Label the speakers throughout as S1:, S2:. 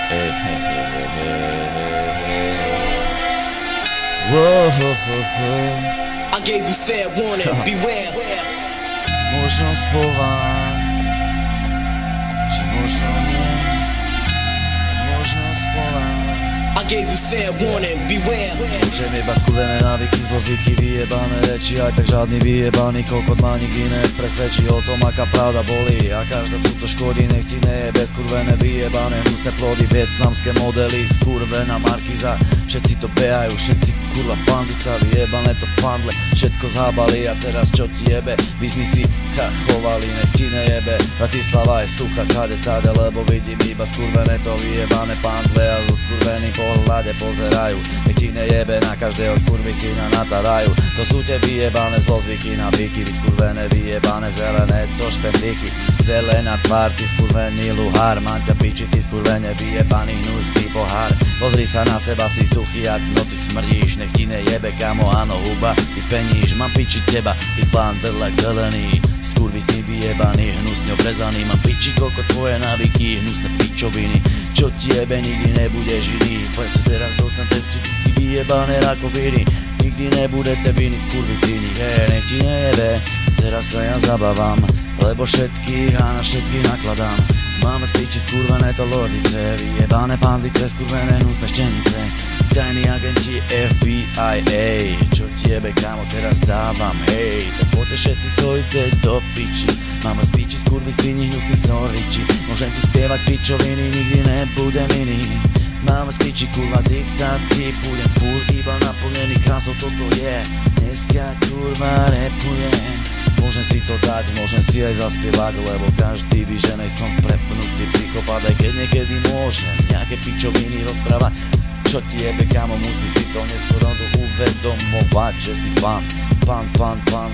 S1: I gave you fair warning, beware.
S2: Možno spolám, či možno nie. Možno spolám.
S1: I gave you fair warning, beware.
S2: Môžem jebať skurvené návyky, zlozvyky, vyjebané reči. Aj tak žiadny vyjebaný kokot ma nikdy nepresvedčí o tom, aká pravda bolí. A každá túto škodí, nech ti nejebe skurvené vyjebané hnusné plody, vietnamské modely, skurvená markiza. Všetci to behajú, všetci kurva pandica, vyjebané to pandle, všetko zhábali a teraz čo ti jebe, biznisy chovali, nech ti nejebe. Bratislava je suchá kade tade, lebo vidím iba skurvené to vyjebané pandle a zo skurvený pohľade pozerajú, nech ti nejebe, na každého skurvisína natadajú. To sú tie vyjebané zlozvyky na byky, vyskurvené vyjebané zelené to špendlíky, zelená tvár, ty skurvený luhár, mám ťa piči, ty skurvené vyjebaný hnusný pohár. Pozri sa na seba, si suchý jak no ty smrdíš, nech ti nejebe kamo, áno huba, ty peníš, mám piči teba, ty pán vedľak zelený, ty skurvisný vyjebaný, hnusne obrezaný, mám piči koko tvoje návyky, hnusné pičoviny, čo ti jebe, nikdy nebude žiný, poď sa teraz dostať testi, vždycky vyjebané rakoviny, nikdy nebudete viny skurvisíni, nech ti nejebe, teraz sa ja zabávam, lebo všetkých a na všetkých nakladám. Máme z piči skurvené to lordice, vyjebané pandice, skurvené hnusné štenice, tajní agenti FBI, čo ti jebe kamo teraz dávam, hej, tak poďte všetci chodite do piči. Máme z piči skurvisíni, hnusní snoriči, môžem tu spievať pičoviny, nikdy nebudem iný. Máme z piči kurva diktáty, budem furt iba naplnený krásou, toto je, dneska kurva repujem. Môžem si to dať, môžem si aj zaspievať, lebo každý ví, že nejsom prepnutý psychopat, aj keď niekedy môžem nejaké pičoviny rozprávať. Čo ti jebe kamo, musí si to neskoro uvedomovať, že si pán,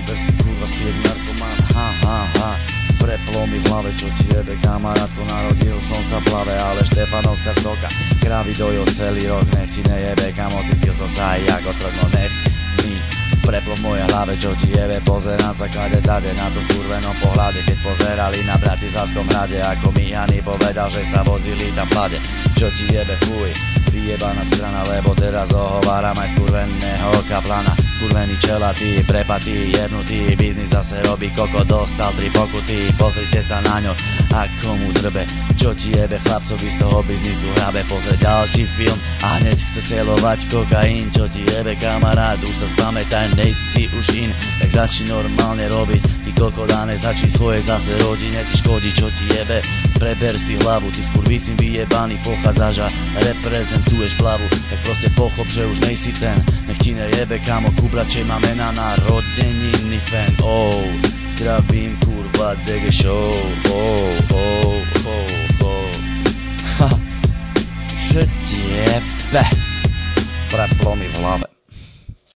S2: ver si kurva si je narkoman, ha. Preplo mi v hlave, čo ti jebe kamarátko, narodil som sa v hlave, ale Štefanovská stoka, kravy dojo celý rok, nech ti nejebe kamo, cítil som sa aj ako trok, no nech mi preplo v mojej hlave, čo ti jebe, pozerám sa kade tade na to skurvenom pohľade, keď pozerali na Bratislavskom hrade, ako Mihany povedal, že sa vozili tam plade, čo ti jebe, fuj, vyjebaná strana, lebo teraz ohováram aj skurveného kaplana, skurvený čelatý, prepatý, jebnutý, biznis zase robí koko, dostal 3 pokuty, pozrite sa na ňo, ako mu drbe, čo ti jebe, chlapcovi z toho biznisu hrabe, pozrie ďalší film a hneď chce selovať kokain, čo ti jebe kamarát, už sa spamätaj, nejsi už in, tak začni normálne robiť, ty kokodáne, začni svoje zase rodine, ty škodí, čo ti jebe, preber si hlavu, ty skurvisín vyjebaný, pochádzaš a reprezentuješ hlavu, tak proste pochop, že už nejsi ten, nech ti nejebe kamo, Kubračej máme na narodeniny fan, zdravím kurva DG show, ha, čo ti jebe, preplo mi v hlave.